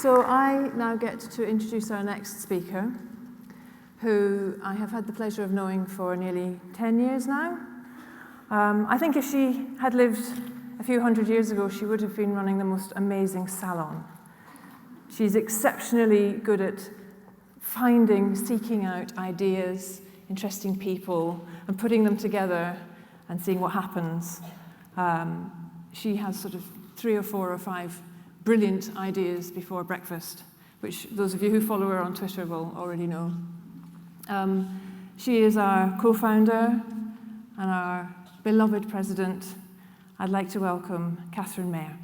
So I now get to introduce our next speaker, who I have had the pleasure of knowing for nearly 10 years now. I think if she had lived a few hundred years ago, she would have been running the most amazing salon. She's exceptionally good at finding, seeking out ideas, interesting people, and putting them together and seeing what happens. She has sort of 3 or 4 or 5 brilliant ideas before breakfast, which those of you who follow her on Twitter will already know. She is our co-founder and our beloved president. I'd like to welcome Catherine Mayer.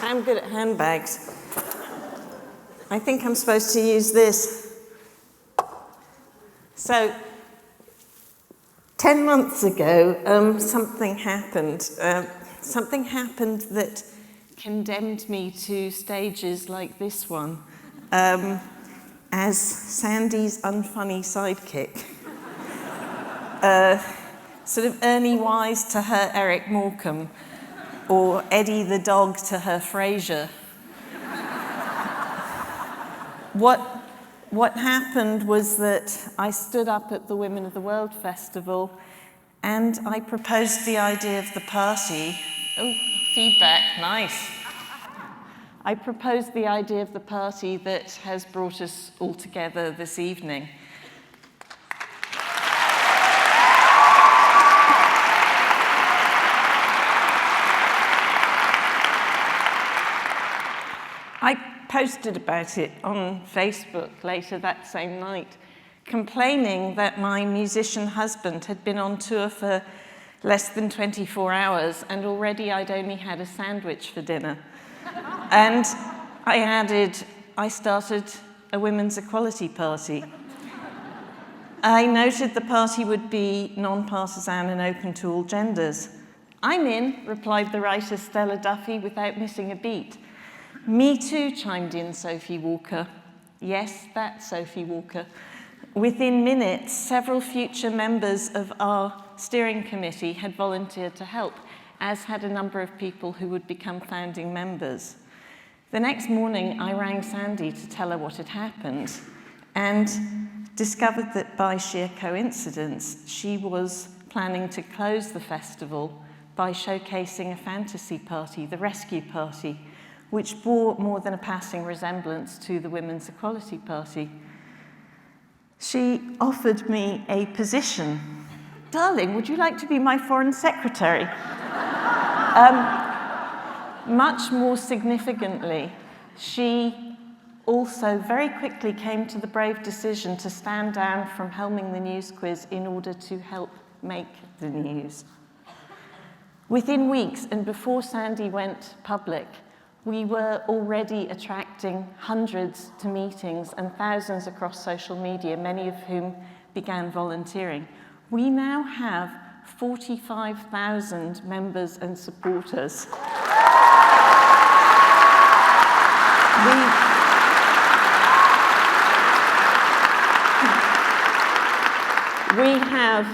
I'm good at handbags. I think I'm supposed to use this. So, 10 months ago, something happened. Something happened that condemned me to stages like this one as Sandi's unfunny sidekick. Sort of Ernie Wise to her Eric Morecambe, or Eddie the dog to her Frasier. What happened was that I stood up at the Women of the World Festival and I proposed the idea of the party. Oh, feedback, nice. I proposed the idea of the party that has brought us all together this evening. I posted about it on Facebook later that same night, complaining that my musician husband had been on tour for less than 24 hours and already I'd only had a sandwich for dinner. And I added, I started a women's equality party. I noted the party would be non-partisan and open to all genders. I'm in, replied the writer Stella Duffy without missing a beat. Me too, chimed in Sophie Walker. Yes, that's Sophie Walker. Within minutes, several future members of our steering committee had volunteered to help, as had a number of people who would become founding members. The next morning, I rang Sandi to tell her what had happened and discovered that by sheer coincidence, she was planning to close the festival by showcasing a fantasy party, the Rescue Party, which bore more than a passing resemblance to the Women's Equality Party. She offered me a position. Darling, would you like to be my foreign secretary? Much more significantly, she also very quickly came to the brave decision to stand down from helming the news quiz in order to help make the news. Within weeks, and before Sandi went public, we were already attracting hundreds to meetings and thousands across social media, many of whom began volunteering. We now have 45,000 members and supporters. We have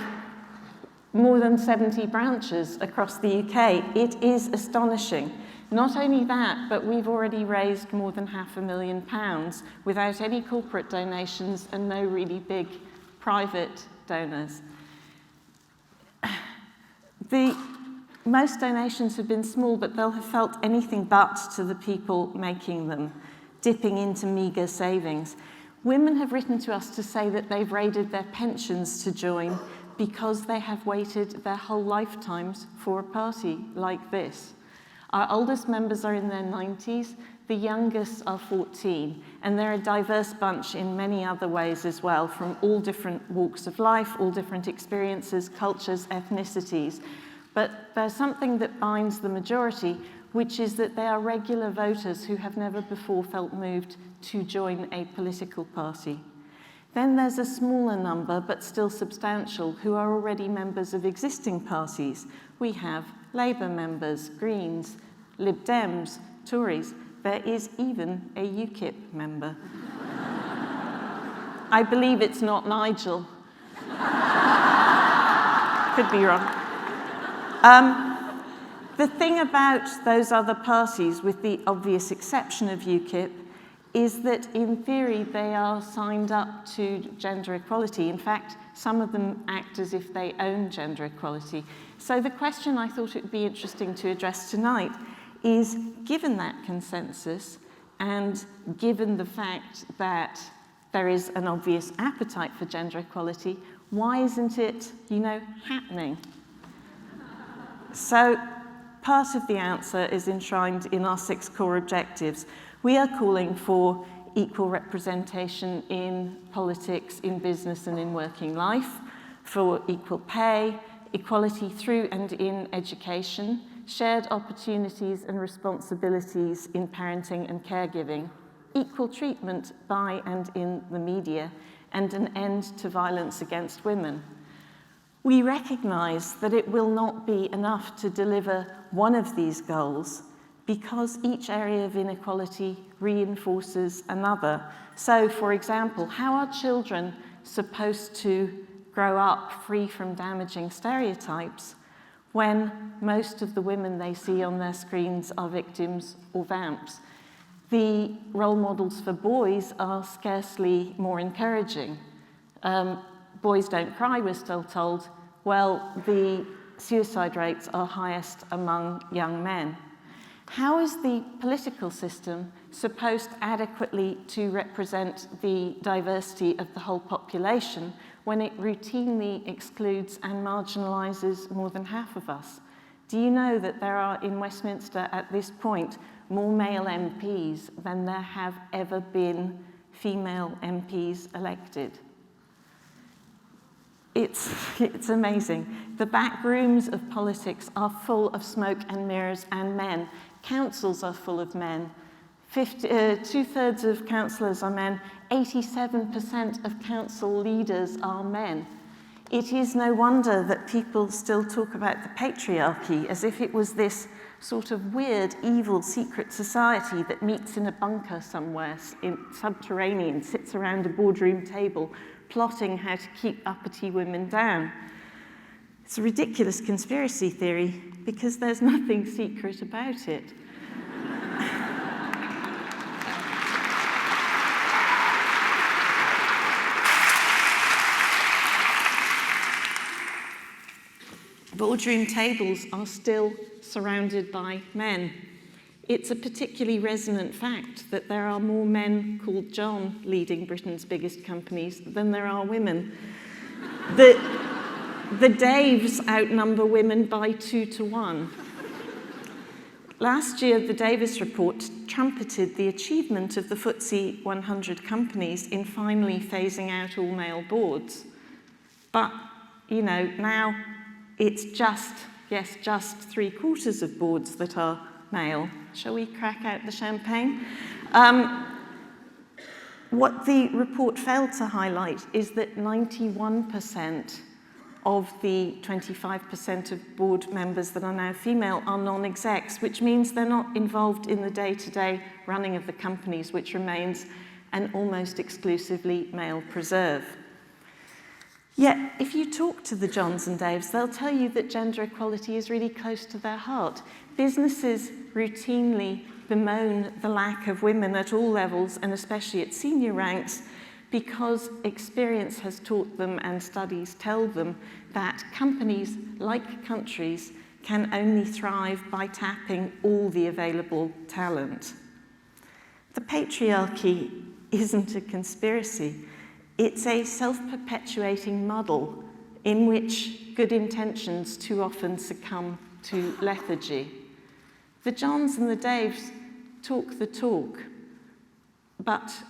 more than 70 branches across the UK. It is astonishing. Not only that, but we've already raised more than £500,000 without any corporate donations and no really big private donors. Most donations have been small, but they'll have felt anything but to the people making them, dipping into meagre savings. Women have written to us to say that they've raided their pensions to join because they have waited their whole lifetimes for a party like this. Our oldest members are in their 90s, the youngest are 14, and they're a diverse bunch in many other ways as well, from all different walks of life, all different experiences, cultures, ethnicities. But there's something that binds the majority, which is that they are regular voters who have never before felt moved to join a political party. Then there's a smaller number, but still substantial, who are already members of existing parties. We have Labour members, Greens, Lib Dems, Tories, there is even a UKIP member. I believe it's not Nigel. Could be wrong. The thing about those other parties, with the obvious exception of UKIP, is that in theory they are signed up to gender equality. In fact, some of them act as if they own gender equality. So the question I thought it would be interesting to address tonight is, given that consensus and given the fact that there is an obvious appetite for gender equality, why isn't it, happening? So part of the answer is enshrined in our 6 core objectives. We are calling for equal representation in politics, in business, and in working life, for equal pay, equality through and in education, shared opportunities and responsibilities in parenting and caregiving, equal treatment by and in the media, and an end to violence against women. We recognise that it will not be enough to deliver one of these goals because each area of inequality reinforces another. So, for example, how are children supposed to grow up free from damaging stereotypes when most of the women they see on their screens are victims or vamps? The role models for boys are scarcely more encouraging. Boys don't cry, we're still told. Well, the suicide rates are highest among young men. How is the political system supposed adequately to represent the diversity of the whole population when it routinely excludes and marginalises more than half of us? Do you know that there are in Westminster at this point more male MPs than there have ever been female MPs elected? It's amazing. The back rooms of politics are full of smoke and mirrors and men. Councils are full of men. 2/3 of councillors are men. 87% of council leaders are men. It is no wonder that people still talk about the patriarchy as if it was this sort of weird, evil, secret society that meets in a bunker somewhere, subterranean, sits around a boardroom table, plotting how to keep uppity women down. It's a ridiculous conspiracy theory because there's nothing secret about it. Boardroom tables are still surrounded by men. It's a particularly resonant fact that there are more men called John leading Britain's biggest companies than there are women. The Daves outnumber women by 2 to 1. Last year, the Davis report trumpeted the achievement of the FTSE 100 companies in finally phasing out all male boards. But, now it's just 3/4 of boards that are male. Shall we crack out the champagne? What the report failed to highlight is that 91% of the 25% of board members that are now female are non-execs, which means they're not involved in the day-to-day running of the companies, which remains an almost exclusively male preserve. Yet, if you talk to the Johns and Daves, they'll tell you that gender equality is really close to their heart. Businesses routinely bemoan the lack of women at all levels, and especially at senior ranks, because experience has taught them and studies tell them that companies, like countries, can only thrive by tapping all the available talent. The patriarchy isn't a conspiracy. It's a self-perpetuating muddle in which good intentions too often succumb to lethargy. The Johns and the Daves talk the talk, but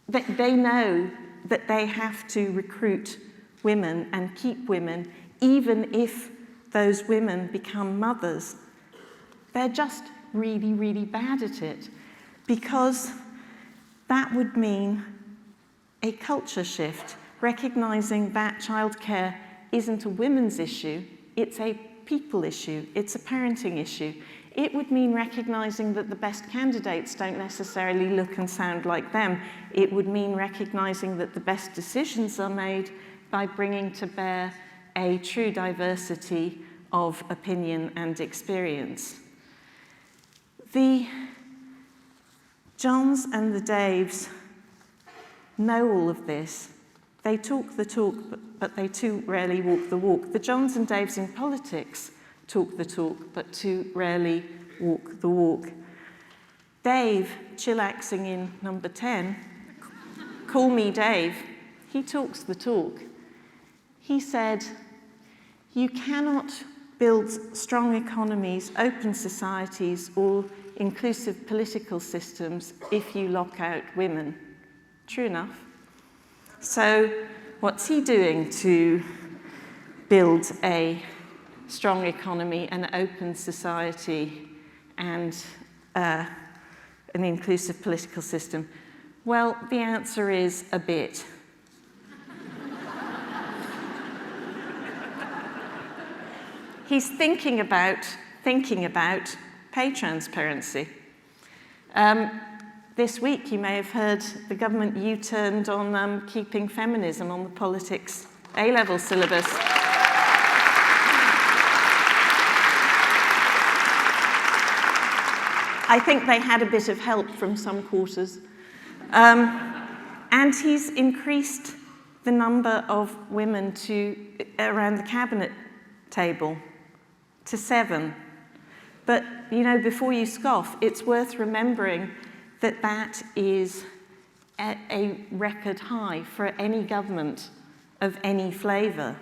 they know that they have to recruit women and keep women, even if those women become mothers. They're just really, really bad at it, because that would mean a culture shift, recognizing that childcare isn't a women's issue, it's a people issue, it's a parenting issue. It would mean recognizing that the best candidates don't necessarily look and sound like them. It would mean recognizing that the best decisions are made by bringing to bear a true diversity of opinion and experience. The Johns and the Daves know all of this. They talk the talk, but they too rarely walk the walk. The Johns and Daves in politics talk the talk, but too rarely walk the walk. Dave, chillaxing in number 10, call me Dave, he talks the talk. He said, you cannot build strong economies, open societies, or inclusive political systems if you lock out women. True enough. So what's he doing to build a strong economy, an open society, and an inclusive political system? Well, the answer is a bit. He's thinking about pay transparency. This week, you may have heard the government U-turned on keeping feminism on the politics A-level syllabus. I think they had a bit of help from some quarters. And he's increased the number of women around the cabinet table to 7. But, you know, before you scoff, it's worth remembering that that is a record high for any government of any flavour.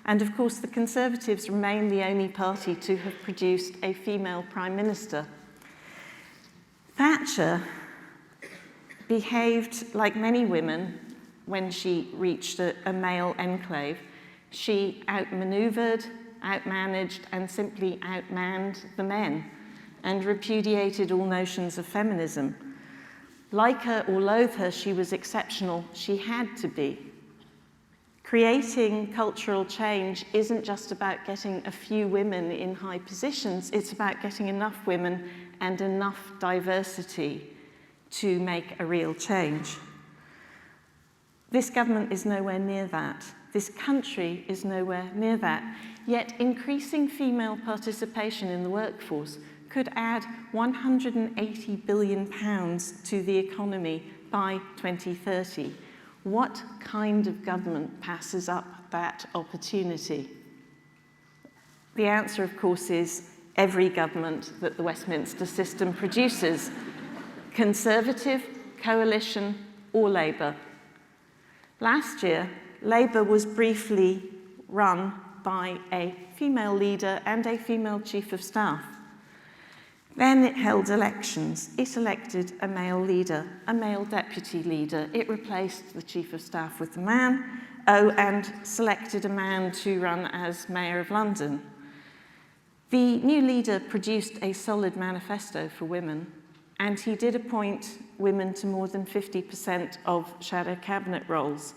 And of course, the Conservatives remain the only party to have produced a female Prime Minister. Thatcher behaved like many women when she reached a male enclave. She outmaneuvered, outmanaged, and simply outmanned the men, and repudiated all notions of feminism. Like her or loathe her, she was exceptional. She had to be. Creating cultural change isn't just about getting a few women in high positions, it's about getting enough women and enough diversity to make a real change. This government is nowhere near that. This country is nowhere near that. Yet increasing female participation in the workforce could add £180 billion to the economy by 2030. What kind of government passes up that opportunity? The answer, of course, is every government that the Westminster system produces, Conservative, Coalition, or Labour. Last year, Labour was briefly run by a female leader and a female chief of staff. Then it held elections. It elected a male leader, a male deputy leader. It replaced the chief of staff with a man, and selected a man to run as Mayor of London. The new leader produced a solid manifesto for women, and he did appoint women to more than 50% of shadow cabinet roles.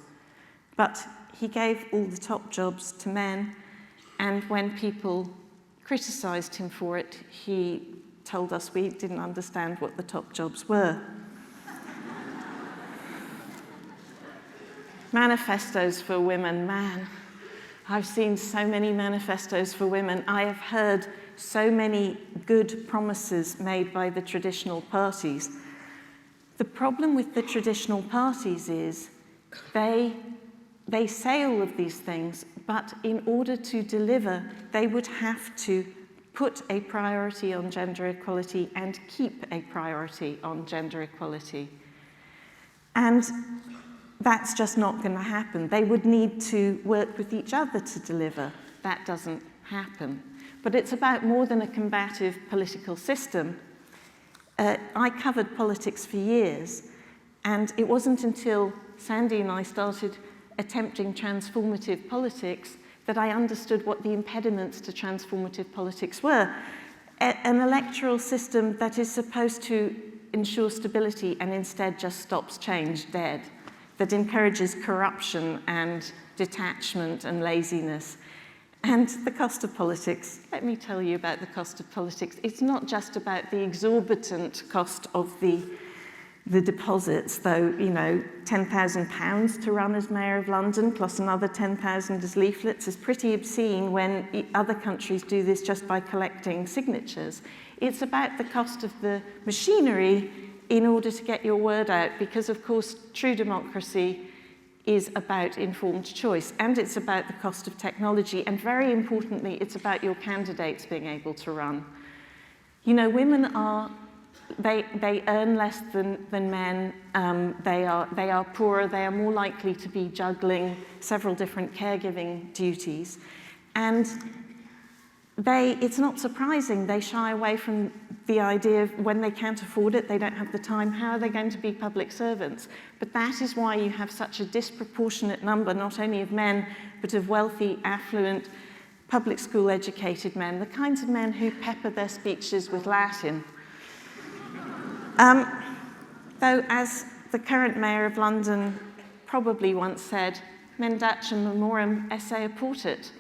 But he gave all the top jobs to men, and when people criticised him for it, he told us we didn't understand what the top jobs were. Manifestos for women, man. I've seen so many manifestos for women. I have heard so many good promises made by the traditional parties. The problem with the traditional parties is they say all of these things, but in order to deliver, they would have to put a priority on gender equality and keep a priority on gender equality. And that's just not going to happen. They would need to work with each other to deliver. That doesn't happen. But it's about more than a combative political system. I covered politics for years, and it wasn't until Sandi and I started attempting transformative politics that I understood what the impediments to transformative politics were. An electoral system that is supposed to ensure stability and instead just stops change dead, that encourages corruption and detachment and laziness. And the cost of politics. Let me tell you about the cost of politics. It's not just about the exorbitant cost of the deposits, though, you know, £10,000 to run as Mayor of London plus another 10,000 as leaflets is pretty obscene when other countries do this just by collecting signatures. It's about the cost of the machinery in order to get your word out, because, of course, true democracy is about informed choice, and it's about the cost of technology, and very importantly, it's about your candidates being able to run. You know, women are, they earn less than men, they are poorer, they are more likely to be juggling several different caregiving duties, and it's not surprising they shy away from the idea of when they can't afford it, they don't have the time, how are they going to be public servants? But that is why you have such a disproportionate number, not only of men, but of wealthy, affluent, public school educated men, the kinds of men who pepper their speeches with Latin. Though, as the current Mayor of London probably once said, mendacem memorem esse portet.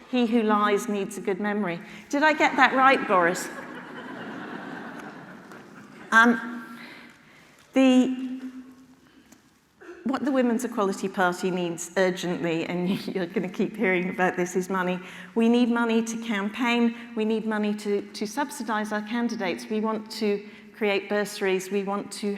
He who lies needs a good memory. Did I get that right, Boris? What the Women's Equality Party needs urgently, and you're going to keep hearing about this, is money. We need money to campaign. We need money to subsidise our candidates. We want to create bursaries. We want to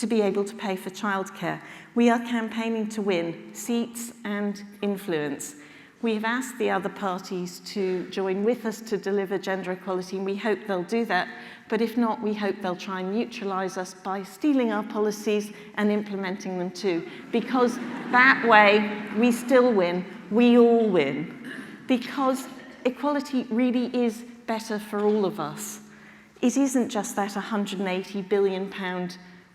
be able to pay for childcare. We are campaigning to win seats and influence. We have asked the other parties to join with us to deliver gender equality, and we hope they'll do that. But if not, we hope they'll try and neutralise us by stealing our policies and implementing them too. Because that way, we still win. We all win. Because equality really is better for all of us. It isn't just that £180 billion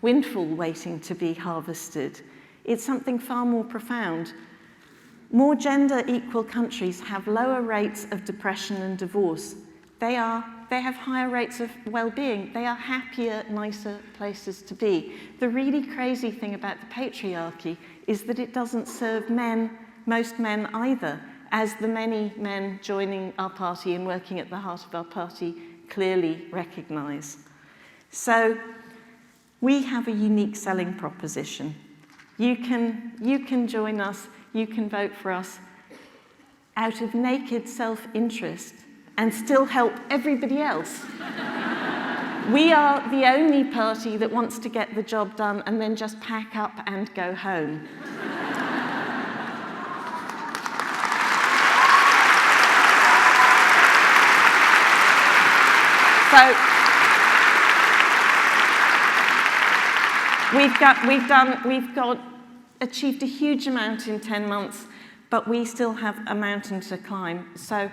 windfall waiting to be harvested. It's something far more profound. More gender-equal countries have lower rates of depression and divorce. They have higher rates of well-being. They are happier, nicer places to be. The really crazy thing about the patriarchy is that it doesn't serve most men either, as the many men joining our party and working at the heart of our party clearly recognise. So we have a unique selling proposition. You can join us. You can vote for us out of naked self-interest and still help everybody else. We are the only party that wants to get the job done and then just pack up and go home. So we've achieved a huge amount in 10 months, but we still have a mountain to climb. So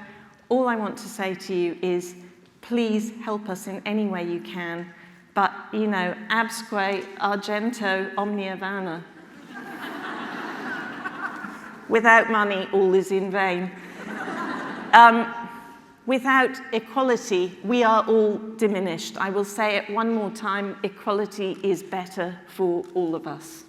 all I want to say to you is, please help us in any way you can. But, you know, absque argento omnia vana. Without money, all is in vain. Without equality, we are all diminished. I will say it one more time, equality is better for all of us.